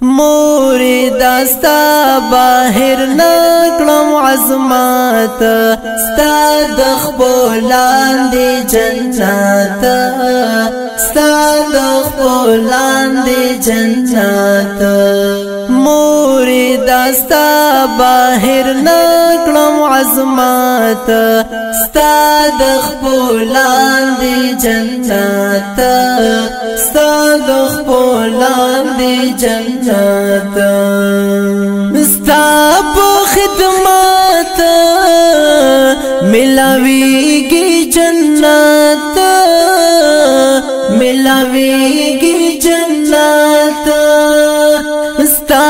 موری داستا باهر نکلم عظمت ستا دخبولان دی جنات ستا دخبولان دی جنات موری داستا باهر نکلم عظمت ستا دخبولان دی جنات ستا دخبولان دی جنات ستا په خدمت ملاویږي جنت ملاویږي جنت ستا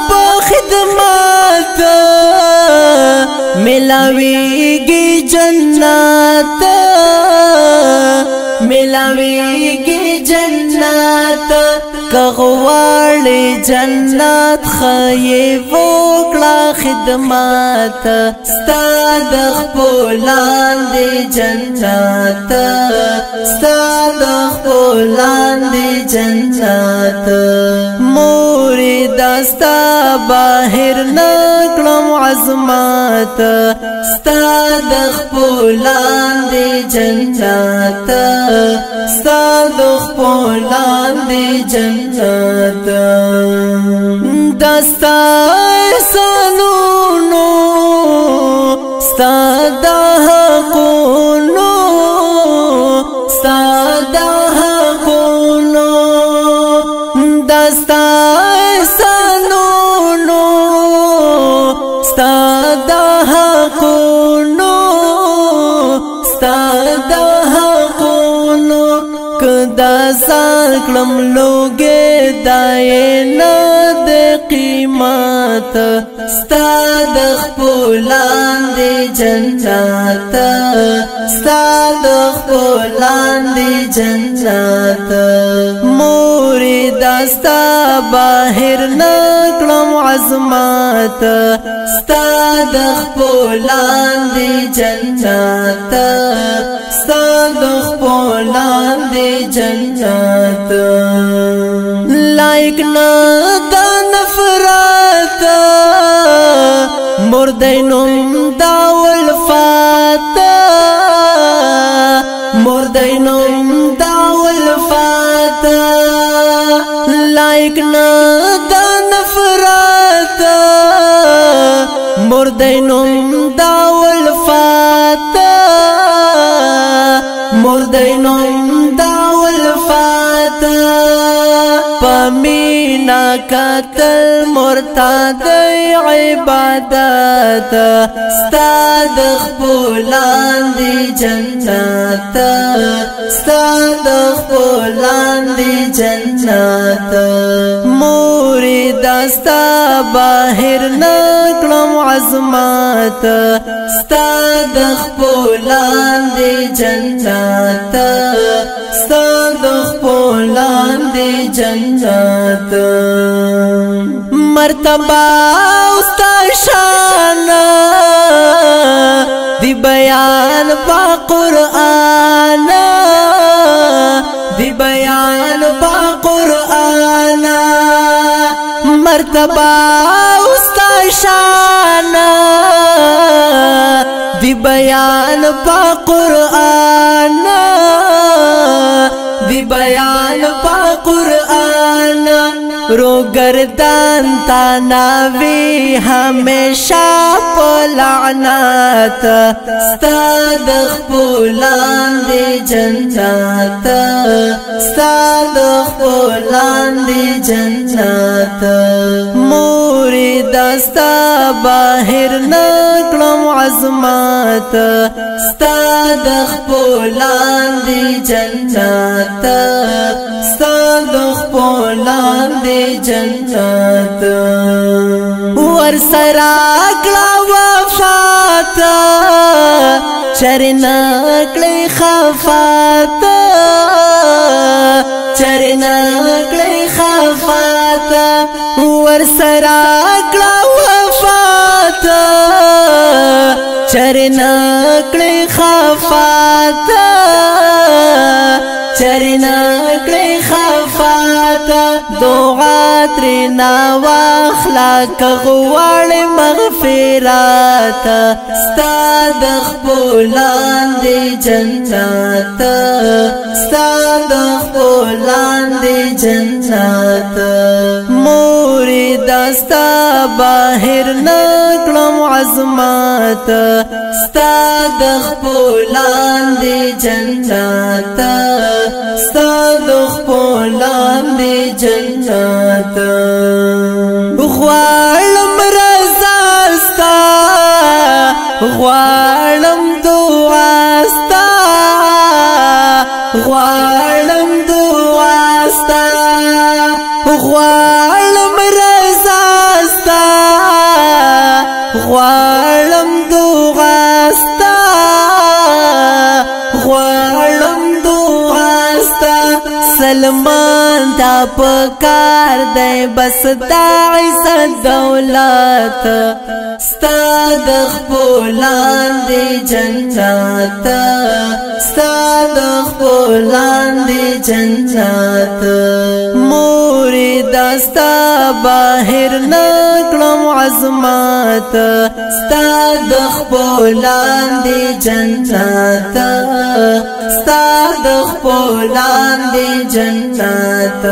په خدمت ملاویږي جنت ملاویږي جنت کغواړي جنت خیب وکړه خدمت ستا د خپلان دی جنت ستا د خپلان دی جنت موری داستا باهر نکلم عظمت ستا د خپلان دی جنت ستا د خپلان دی جنت دستا احسانونو ستا د حقونو ستا د حقونو دستا احسانونو ستا د حقونو ستا د حقونو کدا ساکلم لوگے دائنا دے قیمت ستا د خپلان دی جنت ستا د خپلان دی جنت موری داستا باهر نکلم عظمت ستا د خپلان دی جنت ستا د خپلان دی جنت لایک نه د نفرت مردینم دا ولفات مردینم دا ولفات لایک نه د نفرت مردینم دا ولفات مردینم دا ولفات پمینا قتل مرتاد عبادت ستا د خپلان دی جنت ستا د خپلان دی جنت موری داستا باهر نکلم عظمت ستا د خپلان دی جنت ستا د خپلان دی جنت مرتبہ استا شان دی بیان با قرآن دی بیان با قرآن مرتبہ استا شان دی بیان با قرآن دی بیان با قرآن رو گردان تا ناوی ہمیشہ پلعنات ستا د خپلان دی جنت ستا د خپلان دی جنت موری داستا باهر نکلم عظمت ستا د خپلان دی جنت ستا د خپلان دی جنت ورسرا کلا وفات چرنا کلی خفات چرنا کلی خفات ورسرا کلا وفات چرنا کلی خفات چرنا کلی خفات دعا ترنا واخلا کغوال مغفرات ستا د خپلان دی جنت ستا د خپلان دی جنت موري دستا باهر نکلم عظمت ستا د خپلان دی جنت ستا د خپلان دی جنت غوالم رضا ستا غوالم دعا ستا غوالم دعا ستا غوالم رضا ستا غوالم دعا ستا غوالم دعا ستا سلمان تا پکار دی بس دا عزت دولت ستا د خپلان دی جنت ستا د خپلان دی جنت موري دستا باهر نکلم عظمت ستا د خپلان دی جنت ستا د خپلان دی جنت